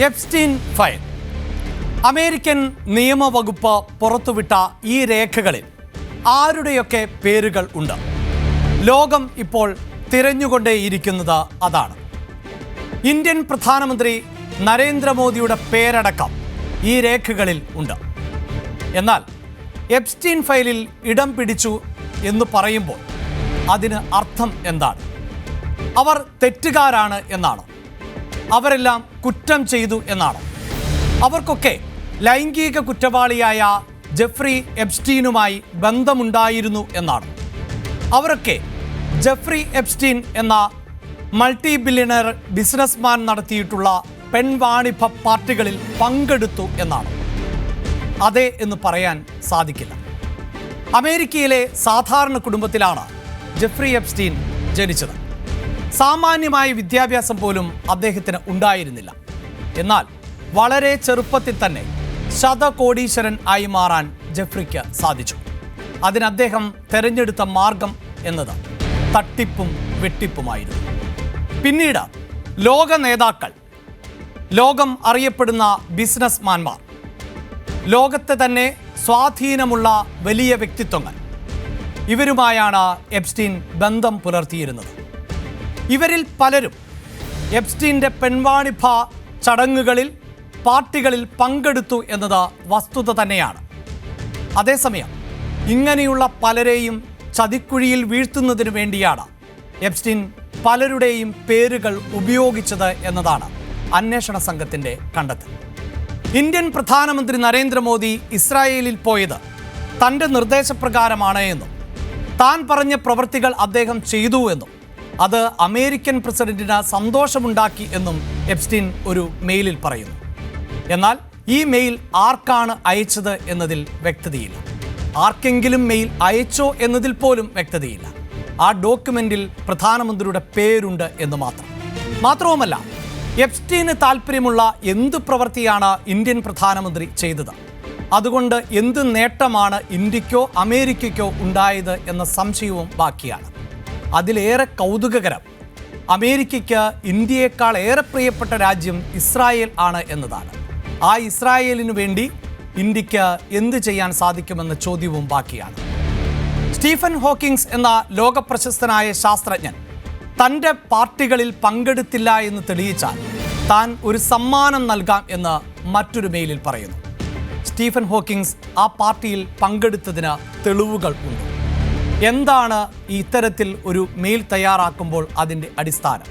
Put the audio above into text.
Epstein file. American നിയമവകുപ്പ് പുറത്തുവിട്ട ഈ രേഖകളിൽ ആരുടെയൊക്കെ പേരുകൾ ഉണ്ട്? ലോകം ഇപ്പോൾ തിരഞ്ഞുകൊണ്ടേയിരിക്കുന്നത് അതാണ്. ഇന്ത്യൻ പ്രധാനമന്ത്രി നരേന്ദ്രമോദിയുടെ പേരടക്കം ഈ രേഖകളിൽ ഉണ്ട്. എന്നാൽ എപ്സ്റ്റീൻ ഫയലിൽ ഇടം പിടിച്ചു എന്ന് പറയുമ്പോൾ അതിന് അർത്ഥം എന്താണ്? അവർ തെറ്റുകാരാണ് എന്നാണോ? അവരെല്ലാം കുറ്റം ചെയ്തു എന്നാണോ? അവർക്കൊക്കെ ലൈംഗിക കുറ്റവാളിയായ ജെഫ്രി എപ്സ്റ്റീനുമായി ബന്ധമുണ്ടായിരുന്നു എന്നാണ്? അവരൊക്കെ ജെഫ്രി എപ്സ്റ്റീൻ എന്ന മൾട്ടി ബില്യണർ ബിസിനസ്മാൻ നടത്തിയിട്ടുള്ള പെൺവാണിഭ പാർട്ടികളിൽ പങ്കെടുത്തു എന്നാണ്? അതെ എന്ന് പറയാൻ സാധിക്കില്ല. അമേരിക്കയിലെ സാധാരണ കുടുംബത്തിലാണ് ജെഫ്രി എപ്സ്റ്റീൻ ജനിച്ചത്. സാമാന്യമായ വിദ്യാഭ്യാസം പോലും അദ്ദേഹത്തിന് ഉണ്ടായിരുന്നില്ല. എന്നാൽ വളരെ ചെറുപ്പത്തിൽ തന്നെ ശതകോടീശ്വരൻ ആയി മാറാൻ ജെഫ്രിക്ക് സാധിച്ചു. അതിന് അദ്ദേഹം തെരഞ്ഞെടുത്ത മാർഗം എന്നത് തട്ടിപ്പും വെട്ടിപ്പുമായിരുന്നു. പിന്നീട് ലോക നേതാക്കൾ, ലോകം അറിയപ്പെടുന്ന ബിസിനസ്മാൻമാർ, ലോകത്തെ തന്നെ സ്വാധീനമുള്ള വലിയ വ്യക്തിത്വങ്ങൾ, ഇവരുമായാണ് എപ്സ്റ്റീൻ ബന്ധം പുലർത്തിയിരുന്നത്. ഇവരിൽ പലരും എപ്സ്റ്റീൻ്റെ പെൺവാണിഭ ചടങ്ങുകളിൽ, പാർട്ടികളിൽ പങ്കെടുത്തു എന്നത് വസ്തുത തന്നെയാണ്. അതേസമയം ഇങ്ങനെയുള്ള പലരെയും ചതിക്കുഴിയിൽ വീഴ്ത്തുന്നതിന് വേണ്ടിയാണ് എപ്സ്റ്റീൻ പലരുടെയും പേരുകൾ ഉപയോഗിച്ചത് എന്നതാണ് അന്വേഷണ സംഘത്തിൻ്റെ കണ്ടെത്തൽ. ഇന്ത്യൻ പ്രധാനമന്ത്രി നരേന്ദ്രമോദി ഇസ്രായേലിൽ പോയത് തൻ്റെ നിർദ്ദേശപ്രകാരമാണ് എന്നും താൻ പറഞ്ഞ പ്രവൃത്തികൾ അദ്ദേഹം ചെയ്തു എന്നും അത് അമേരിക്കൻ പ്രസിഡന്റിന് സന്തോഷമുണ്ടാക്കി എന്നും എപ്സ്റ്റീൻ ഒരു മെയിലിൽ പറയുന്നു. എന്നാൽ ഈ മെയിൽ ആർക്കാണ് അയച്ചത് എന്നതിൽ വ്യക്തതയില്ല. ആർക്കെങ്കിലും മെയിൽ അയച്ചോ എന്നതിൽ പോലും വ്യക്തതയില്ല. ആ ഡോക്യുമെന്റിൽ പ്രധാനമന്ത്രിയുടെ പേരുണ്ട് എന്ന് മാത്രവുമല്ല, എപ്സ്റ്റീന് താല്പര്യമുള്ള എന്ത് പ്രവൃത്തിയാണ് ഇന്ത്യൻ പ്രധാനമന്ത്രി ചെയ്തത്, അതുകൊണ്ട് എന്ത് നേട്ടമാണ് ഇന്ത്യക്കോ അമേരിക്കയ്ക്കോ ഉണ്ടായത് എന്ന സംശയവും ബാക്കിയാണ്. അതിലേറെ കൗതുകകരം അമേരിക്കയ്ക്ക് ഇന്ത്യയേക്കാൾ ഏറെ പ്രിയപ്പെട്ട രാജ്യം ഇസ്രായേൽ ആണ് എന്നതാണ്. ആ ഇസ്രായേലിനു വേണ്ടി ഇന്ത്യക്ക് എന്ത് ചെയ്യാൻ സാധിക്കുമെന്ന ചോദ്യവും ബാക്കിയാണ്. സ്റ്റീഫൻ ഹോക്കിങ്സ് എന്ന ലോകപ്രശസ്തനായ ശാസ്ത്രജ്ഞൻ തൻ്റെ പാർട്ടികളിൽ പങ്കെടുത്തില്ല എന്ന് തെളിയിച്ചാൽ താൻ ഒരു സമ്മാനം നൽകാം എന്ന് മറ്റൊരു മെയിലിൽ പറയുന്നു. സ്റ്റീഫൻ ഹോക്കിങ്സ് ആ പാർട്ടിയിൽ പങ്കെടുത്തതിന് തെളിവുകൾ ഉണ്ട്. എന്താണ് ഇത്തരത്തിൽ ഒരു മെയിൽ തയ്യാറാക്കുമ്പോൾ അതിൻ്റെ അടിസ്ഥാനം?